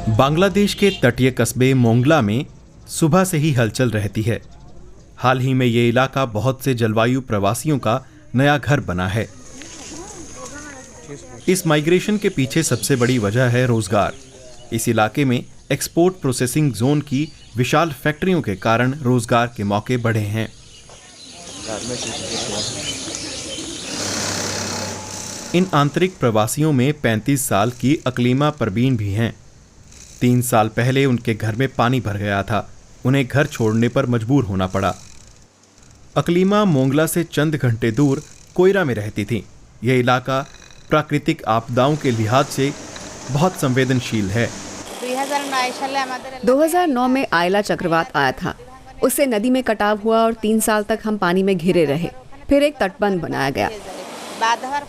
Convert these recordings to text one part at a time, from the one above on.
बांग्लादेश के तटीय कस्बे मोंगला में सुबह से ही हलचल रहती है। हाल ही में ये इलाका बहुत से जलवायु प्रवासियों का नया घर बना है। इस माइग्रेशन के पीछे सबसे बड़ी वजह है रोजगार। इस इलाके में एक्सपोर्ट प्रोसेसिंग जोन की विशाल फैक्ट्रियों के कारण रोजगार के मौके बढ़े हैं। इन आंतरिक प्रवासियों में 35 साल की अकलीमा परवीन भी हैं। 3 साल पहले उनके घर में पानी भर गया था। उन्हें घर छोड़ने पर मजबूर होना पड़ा। अकलीमा मोंगला से चंद घंटे दूर कोयरा में रहती थी। यह इलाका प्राकृतिक आपदाओं के लिहाज से बहुत संवेदनशील है। 2009 में आयला चक्रवात आया था। उससे नदी में कटाव हुआ और 3 साल तक हम पानी में घिरे रहे। फिर एक तटबंध बनाया गया।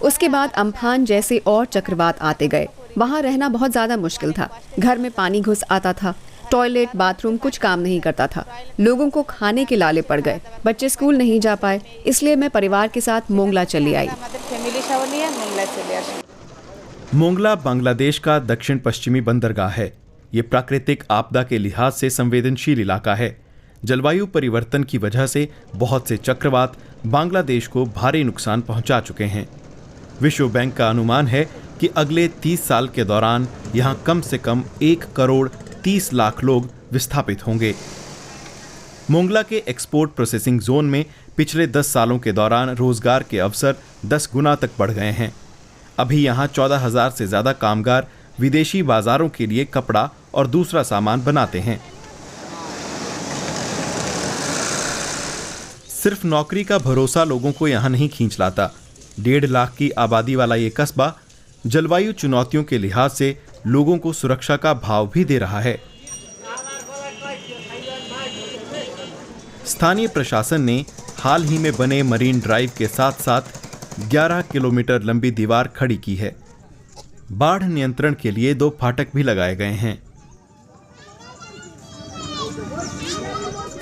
उसके बाद अम्फान जैसे और चक्रवात आते गए। वहाँ रहना बहुत ज्यादा मुश्किल था। घर में पानी घुस आता था। टॉयलेट बाथरूम कुछ काम नहीं करता था। लोगों को खाने के लाले पड़ गए। बच्चे स्कूल नहीं जा पाए। इसलिए मैं परिवार के साथ मोंगला चली आई। मोंगला बांग्लादेश का दक्षिण पश्चिमी बंदरगाह है। ये प्राकृतिक आपदा के लिहाज से संवेदनशील इलाका है। जलवायु परिवर्तन की वजह से बहुत से चक्रवात बांग्लादेश को भारी नुकसान पहुंचा चुके हैं। विश्व बैंक का अनुमान है कि अगले 30 साल के दौरान यहां कम से कम 1 करोड़ 30 लाख लोग विस्थापित होंगे। मोंगला के एक्सपोर्ट प्रोसेसिंग जोन में पिछले 10 सालों के दौरान रोजगार के अवसर 10 गुना तक बढ़ गए हैं। अभी यहां 14,000 से ज्यादा कामगार विदेशी बाजारों के लिए कपड़ा और दूसरा सामान बनाते हैं। सिर्फ नौकरी का भरोसा लोगों को यहां नहीं खींच लाता। 1.5 लाख की आबादी वाला ये कस्बा जलवायु चुनौतियों के लिहाज से लोगों को सुरक्षा का भाव भी दे रहा है। स्थानीय प्रशासन ने हाल ही में बने मरीन ड्राइव के साथ साथ 11 किलोमीटर लंबी दीवार खड़ी की है। बाढ़ नियंत्रण के लिए 2 फाटक भी लगाए गए हैं।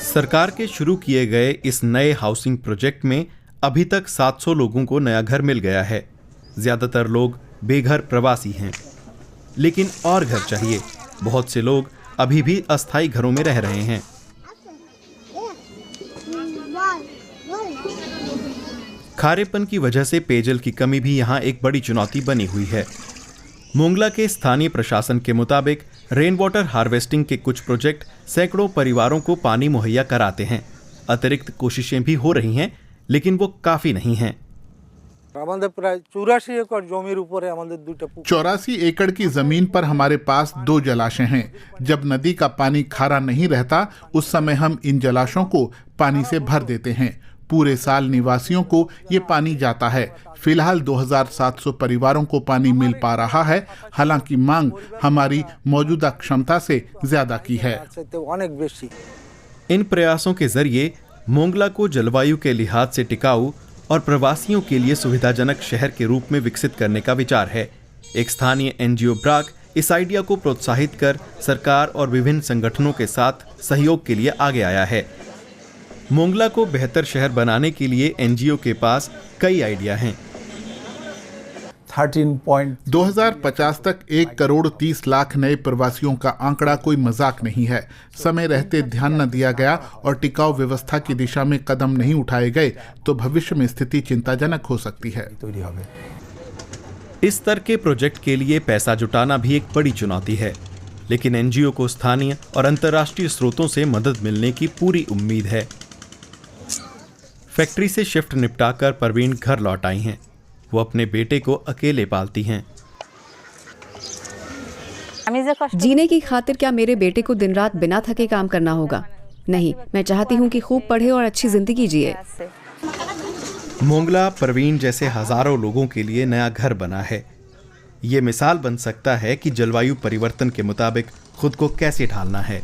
सरकार के शुरू किए गए इस नए हाउसिंग प्रोजेक्ट में अभी तक 700 लोगों को नया घर मिल गया है। ज्यादातर लोग बेघर प्रवासी हैं, लेकिन और घर चाहिए। बहुत से लोग अभी भी अस्थायी घरों में रह रहे हैं। खारेपन की वजह से पेयजल की कमी भी यहां एक बड़ी चुनौती बनी हुई है। मोंगला के स्थानीय प्रशासन के मुताबिक रेन वाटर हार्वेस्टिंग के कुछ प्रोजेक्ट सैकड़ों परिवारों को पानी मुहैया कराते हैं। अतिरिक्त कोशिशें भी हो रही हैं, लेकिन वो काफी नहीं हैं। 84 एकड़ की जमीन पर हमारे पास 2 जलाशय हैं। जब नदी का पानी खारा नहीं रहता, उस समय हम इन जलाशयों को पानी से भर देते हैं। पूरे साल निवासियों को ये पानी जाता है। फिलहाल 2700 परिवारों को पानी मिल पा रहा है। हालांकि मांग हमारी मौजूदा क्षमता से ज्यादा की है। इन प्रयासों के जरिए मोंगला को जलवायु के लिहाज से टिकाऊ और प्रवासियों के लिए सुविधाजनक शहर के रूप में विकसित करने का विचार है। एक स्थानीय एनजीओ ब्राक इस आइडिया को प्रोत्साहित कर सरकार और विभिन्न संगठनों के साथ सहयोग के लिए आगे आया है। मोंगला को बेहतर शहर बनाने के लिए एनजीओ के पास कई आइडिया हैं। 2050 तक 1 करोड़ 30 लाख नए प्रवासियों का आंकड़ा कोई मजाक नहीं है। समय रहते ध्यान न दिया गया और टिकाऊ व्यवस्था की दिशा में कदम नहीं उठाए गए तो भविष्य में स्थिति चिंताजनक हो सकती है। इस स्तर के प्रोजेक्ट के लिए पैसा जुटाना भी एक बड़ी चुनौती है, लेकिन एनजीओ को स्थानीय और अंतर्राष्ट्रीय स्रोतों से मदद मिलने की पूरी उम्मीद है। फैक्ट्री से शिफ्ट निपटाकर परवीन घर लौट आई हैं। वो अपने बेटे को अकेले पालती हैं। जीने की खातिर क्या मेरे बेटे को दिन रात बिना थके काम करना होगा? नहीं, मैं चाहती हूँ कि खूब पढ़े और अच्छी जिंदगी जिए। मोंगला परवीन जैसे हजारों लोगों के लिए नया घर बना है। ये मिसाल बन सकता है कि जलवायु परिवर्तन के मुताबिक खुद को कैसे ढालना है।